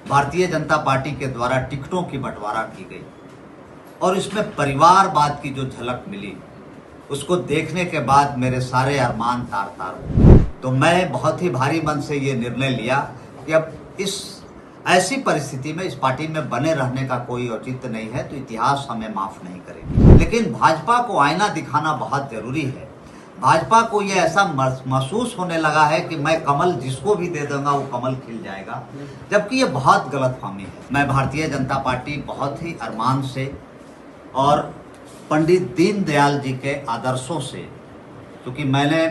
Bharatiya Janata party के द्वारा टिकटों की बंटवारा की गई और इसमें परिवारवाद की जो झलक मिली, उसको देखने के बाद मेरे सारे अरमान तार तार हुए। तो मैं बहुत ही भारी मन से ये निर्णय लिया कि अब इस ऐसी परिस्थिति में इस पार्टी में बने रहने का कोई औचित्य नहीं है, तो इतिहास हमें माफ नहीं करेगी। लेकिन भाजपा को आईना दिखाना बहुत जरूरी है। भाजपा को ये ऐसा महसूस होने लगा है कि मैं कमल जिसको भी दे दूंगा वो कमल खिल जाएगा, जबकि ये बहुत गलतफहमी है। मैं भारतीय जनता पार्टी बहुत ही अरमान से और पंडित दीनदयाल जी के आदर्शों से, क्योंकि मैंने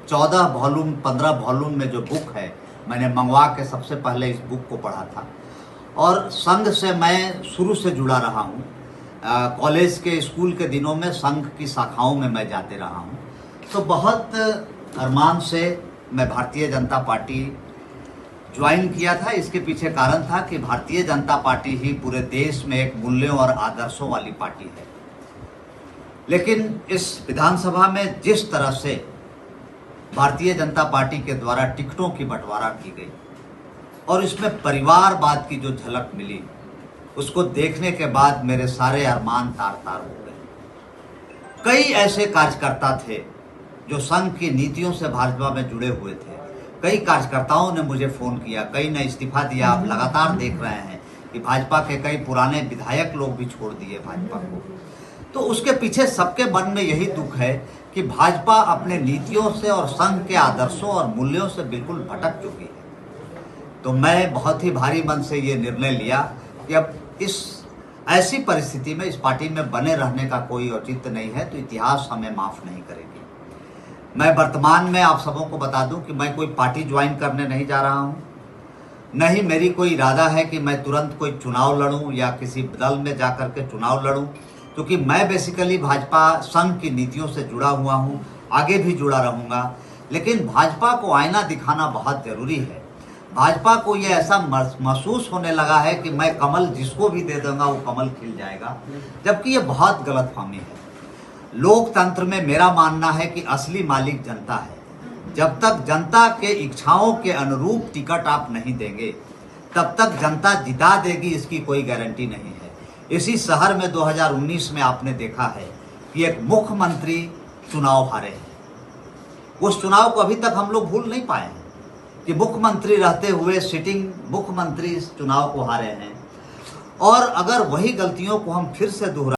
14 वॉल्यूम 15 वॉल्यूम में जो बुक है मैंने मंगवा के सबसे पहले इस बुक को पढ़ा था और संघ से मैं शुरू से जुड़ा रहा हूँ। कॉलेज के स्कूल के दिनों में संघ की शाखाओं में मैं जाते रहा हूँ, तो बहुत अरमान से मैं भारतीय जनता पार्टी ज्वाइन किया था। इसके पीछे कारण था कि भारतीय जनता पार्टी ही पूरे देश में एक मूल्यों और आदर्शों वाली पार्टी है। लेकिन इस विधानसभा में जिस तरह से भारतीय जनता पार्टी के द्वारा टिकटों की बंटवारा की गई और इसमें परिवारवाद की जो झलक मिली, उसको देखने के बाद मेरे सारे अरमान तार तार हो गए। कई ऐसे कार्यकर्ता थे जो संघ की नीतियों से भाजपा में जुड़े हुए थे। कई कार्यकर्ताओं ने मुझे फोन किया, कई ने इस्तीफा दिया। आप लगातार देख रहे हैं कि भाजपा के कई पुराने विधायक लोग भी छोड़ दिए भाजपा को। तो उसके पीछे सबके मन में यही दुख है कि भाजपा अपने नीतियों से और संघ के आदर्शों और मूल्यों से बिल्कुल भटक चुकी है। तो मैं बहुत ही भारी मन से ये निर्णय लिया कि अब इस ऐसी परिस्थिति में इस पार्टी में बने रहने का कोई औचित्य नहीं है, तो इतिहास हमें माफ नहीं करेगी। मैं वर्तमान में आप सबों को बता दूं कि मैं कोई पार्टी ज्वाइन करने नहीं जा रहा हूं, न ही मेरी कोई इरादा है कि मैं तुरंत कोई चुनाव लड़ूं या किसी दल में जाकर के चुनाव लड़ूं, क्योंकि मैं बेसिकली भाजपा संघ की नीतियों से जुड़ा हुआ हूं, आगे भी जुड़ा रहूंगा। लेकिन भाजपा को आईना दिखाना बहुत जरूरी है। भाजपा को ये ऐसा महसूस होने लगा है कि मैं कमल जिसको भी दे दूंगा वो कमल खिल जाएगा, जबकि ये बहुत गलतफहमी है। लोकतंत्र में मेरा मानना है कि असली मालिक जनता है। जब तक जनता के इच्छाओं के अनुरूप टिकट आप नहीं देंगे, तब तक जनता जिता देगी, इसकी कोई गारंटी नहीं है। इसी शहर में 2019 में आपने देखा है कि एक मुख्यमंत्री चुनाव हारे हैं। उस चुनाव को अभी तक हम लोग भूल नहीं पाए हैं कि मुख्यमंत्री रहते हुए सिटिंग मुख्यमंत्री इस चुनाव को हारे हैं। और अगर वही गलतियों को हम फिर से दोहरा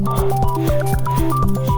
Thank you.